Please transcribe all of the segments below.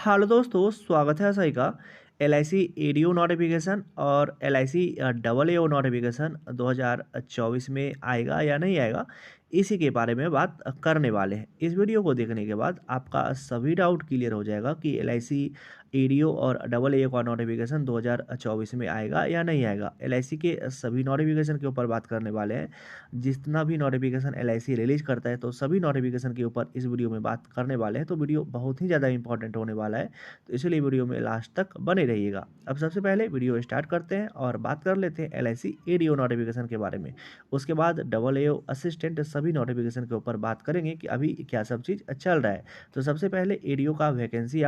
Hello दोस्तों, स्वागत है सभी का। L I C ADO notification और L I C double A O notification 2024 में आएगा या नहीं आएगा, इसी के बारे में बात करने वाले हैं। इस वीडियो को देखने के बाद आपका सभी डाउट क्लियर हो जाएगा कि एल आई सी एडीओ और डबल ए का नोटिफिकेशन 2024 में आएगा या नहीं आएगा। एल आई सी के सभी नोटिफिकेशन के ऊपर बात करने वाले हैं। जितना भी notification L I C release करता है तो सभी नोटिफिकेशन के ऊपर इस वीडियो में बात करने वाले हैं। तो वीडियो बहुत ही ज़्यादा इंपॉर्टेंट होने वाला है, तो इसलिए वीडियो में लास्ट तक बने रहिएगा। अब सबसे पहले वीडियो स्टार्ट करते हैं और बात कर लेते हैं L I C ADO notification के बारे में। उसके बाद डबल ए असिस्टेंट सभी नोटिफिकेशन के ऊपर बात करेंगे कि अभी क्या सब चीज़ चल रहा है। तो सबसे पहले एडीओ का वैकेंसी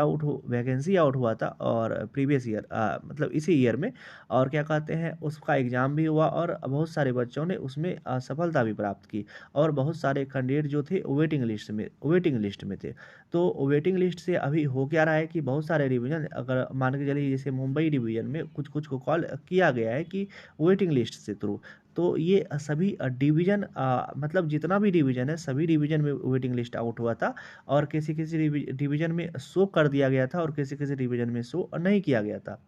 आउट हुआ था और प्रीवियस ईयर मतलब इसी ईयर में, और क्या कहते हैं उसका एग्ज़ाम भी हुआ और बहुत सारे बच्चों ने उसमें सफलता भी प्राप्त की। और बहुत सारे कैंडिडेट जो थे वेटिंग लिस्ट में थे। तो वेटिंग लिस्ट से अभी हो क्या रहा है कि बहुत सारे डिवीज़न, अगर मान के चलिए जैसे मुंबई डिवीज़न में कुछ कुछ को कॉल किया गया है कि वेटिंग लिस्ट से थ्रू। तो ये सभी डिवीज़न मतलब जितना भी डिवीज़न है सभी डिवीज़न में वेटिंग लिस्ट आउट हुआ था। और किसी किसी डिवीज़न में शो कर दिया गया था और किसी किसी डिवीज़न में शो नहीं किया गया था।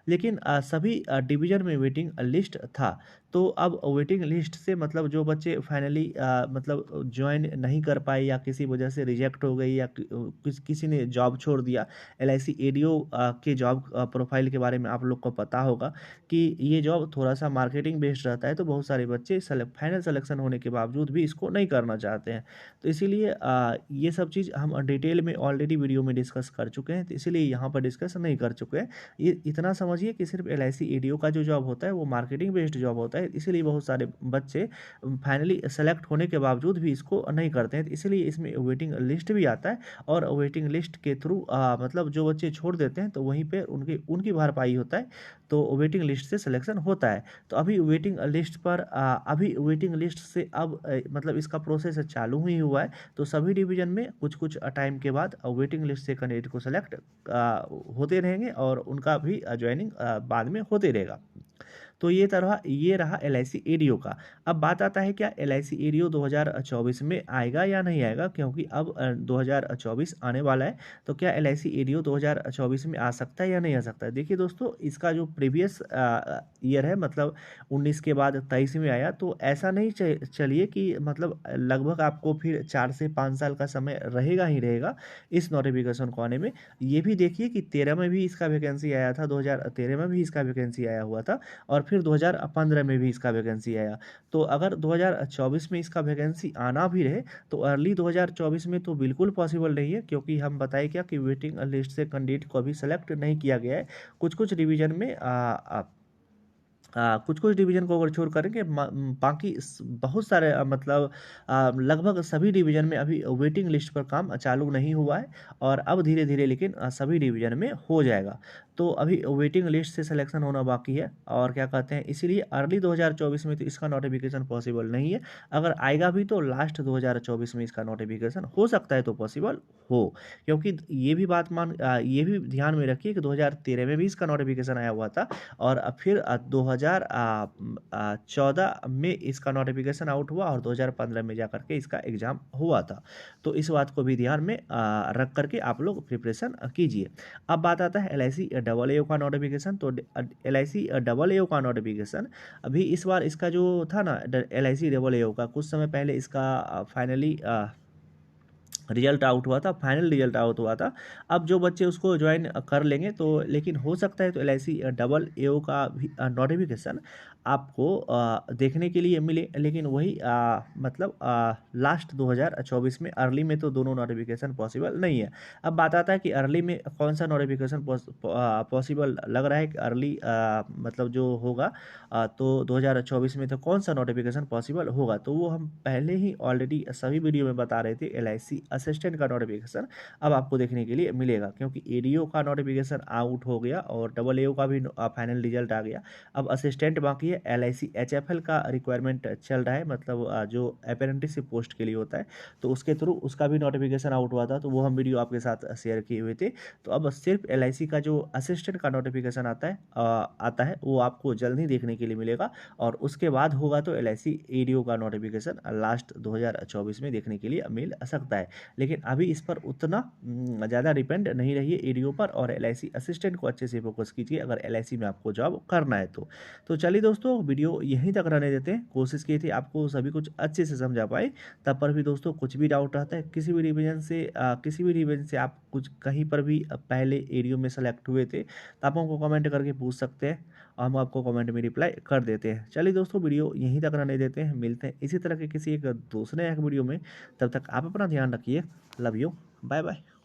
लेकिन सभी डिवीज़न में वेटिंग लिस्ट था। तो अब वेटिंग लिस्ट से मतलब जो बच्चे फाइनली मतलब जॉइन नहीं कर पाए या किसी वजह से रिजेक्ट हो गई या किसी ने जॉब छोड़ दिया। एल आई सी एडीओ के जॉब प्रोफाइल के बारे में आप लोग को पता होगा कि ये जॉब थोड़ा सा मार्केटिंग बेस्ड रहता है। तो बहुत सारे बच्चे फाइनल सिलेक्शन होने के बावजूद भी इसको नहीं करना चाहते हैं। तो इसीलिए ये सब चीज़ हम डिटेल में ऑलरेडी वीडियो में डिस्कस कर चुके हैं, तो इसीलिए यहाँ पर डिस्कस नहीं कर चुके हैं। ये इतना समझिए कि सिर्फ एल आई सी एडीओ का जो जॉब होता है वो मार्केटिंग बेस्ड जॉब होता है। इसीलिए बहुत सारे बच्चे फाइनली सेलेक्ट होने के बावजूद भी इसको नहीं करते हैं। तो इसीलिए इसमें वेटिंग लिस्ट भी आता है और वेटिंग लिस्ट के थ्रू मतलब जो बच्चे छोड़ देते हैं तो वहीं पे उनकी भरपाई होता है। तो वेटिंग लिस्ट से सिलेक्शन होता है। तो अभी वेटिंग लिस्ट पर अभी वेटिंग लिस्ट से अब मतलब इसका प्रोसेस चालू ही हुआ है। तो सभी डिवीज़न में कुछ कुछ टाइम के बाद वेटिंग लिस्ट से कैंडिडेट को सेलेक्ट होते रहेंगे और उनका भी ज्वाइनिंग बाद में होते रहेगा। तो ये रहा एल आई सी एडीओ का। अब बात आता है क्या एल आई सी एडीओ 2024 में आएगा या नहीं आएगा, क्योंकि अब 2024 आने वाला है। तो क्या एल आई सी एडीओ 2024 में आ सकता है या नहीं आ सकता है। देखिए दोस्तों, इसका जो प्रीवियस ईयर है मतलब 19 के बाद 23 में आया। तो ऐसा नहीं चलिए कि मतलब लगभग आपको फिर 4 से 5 साल का समय रहेगा ही रहेगा इस नोटिफिकेशन को आने में। ये भी देखिए कि 13 में भी इसका वैकेंसी आया था, 2013 में भी इसका वैकेंसी आया हुआ था और फिर 2015 में भी इसका वैकेंसी आया। तो अगर 2024 में इसका वैकेंसी आना भी रहे तो अर्ली 2024 में तो बिल्कुल पॉसिबल नहीं है, क्योंकि हम बताए क्या कि वेटिंग लिस्ट से कैंडिडेट को अभी सेलेक्ट नहीं किया गया है। कुछ कुछ डिवीजन में कुछ कुछ डिवीज़न को अगर छोड़ करके बाकी बहुत सारे मतलब लगभग सभी डिवीज़न में अभी वेटिंग लिस्ट पर काम चालू नहीं हुआ है। और अब धीरे धीरे लेकिन सभी डिवीज़न में हो जाएगा। तो अभी वेटिंग लिस्ट से सिलेक्शन होना बाकी है और क्या कहते हैं, इसीलिए अर्ली 2024 में तो इसका नोटिफिकेशन पॉसिबल नहीं है। अगर आएगा भी तो लास्ट 2024 में इसका नोटिफिकेशन हो सकता है तो पॉसिबल हो। क्योंकि ये भी ध्यान में रखिए कि 2013 में भी इसका नोटिफिकेशन आया हुआ था और फिर 2014 में इसका नोटिफिकेशन आउट हुआ और 2015 में जाकर के इसका एग्ज़ाम हुआ था। तो इस बात को भी ध्यान में रख करके आप लोग प्रिपरेशन कीजिए। अब बात आता है एल आई सी डबल ए का नोटिफिकेशन। तो एल आई सी डबल ए का नोटिफिकेशन अभी इस बार इसका जो था ना, एल आई सी डबल ए का कुछ समय पहले इसका फाइनली रिजल्ट आउट हुआ था, फाइनल रिजल्ट आउट हुआ था। अब जो बच्चे उसको ज्वाइन कर लेंगे तो लेकिन हो सकता है तो एल आई सी डबल ए का भी नोटिफिकेशन आपको देखने के लिए मिले। लेकिन वही मतलब लास्ट 2024 में अर्ली में तो दोनों नोटिफिकेशन पॉसिबल नहीं है। अब बात आता है कि अर्ली में कौन सा नोटिफिकेशन पॉसिबल लग रहा है कि अर्ली मतलब जो होगा तो 2024 में तो कौन सा नोटिफिकेशन पॉसिबल होगा। तो वो हम पहले ही ऑलरेडी सभी वीडियो में बता रहे थे। एल आई सी असिस्टेंट का नोटिफिकेशन अब आपको देखने के लिए मिलेगा, क्योंकि एडीओ का नोटिफिकेशन आउट हो गया और डबल एओ का भी फाइनल रिजल्ट आ गया। अब असिस्टेंट बाकी है। L I C H F L का रिक्वायरमेंट चल रहा है, मतलब जो अप्रेंटिसशिप पोस्ट के लिए होता है। तो उसके थ्रू उसका भी नोटिफिकेशन आउट हुआ था, तो वो हम वीडियो आपके साथ शेयर किए हुए थे। तो अब सिर्फ एल आई सी का जो असिस्टेंट का नोटिफिकेशन आता है वो आपको जल्द ही देखने के लिए मिलेगा। और उसके बाद होगा तो एल आई सी एडीओ का नोटिफिकेशन लास्ट 2024 में देखने के लिए मिल सकता है। लेकिन अभी इस पर उतना ज़्यादा डिपेंड नहीं रहिए एडीओ पर, और एलआईसी असिस्टेंट को अच्छे से फोकस कीजिए अगर एलआईसी में आपको जॉब करना है तो चलिए दोस्तों, वीडियो यहीं तक रहने देते हैं। कोशिश की थी आपको सभी कुछ अच्छे से समझा पाए। तब पर भी दोस्तों कुछ भी डाउट रहता है, किसी भी रिवीजन से आप कुछ कहीं पर भी पहले एडीओ में सेलेक्ट हुए थे तो आप हमको कमेंट करके पूछ सकते हैं, और हम आपको कमेंट में रिप्लाई कर देते हैं। चलिए दोस्तों, वीडियो यहीं तक रहने देते हैं, मिलते हैं इसी तरह के किसी एक दूसरे एक वीडियो में। तब तक आप अपना ध्यान रखिए। Love you, bye bye.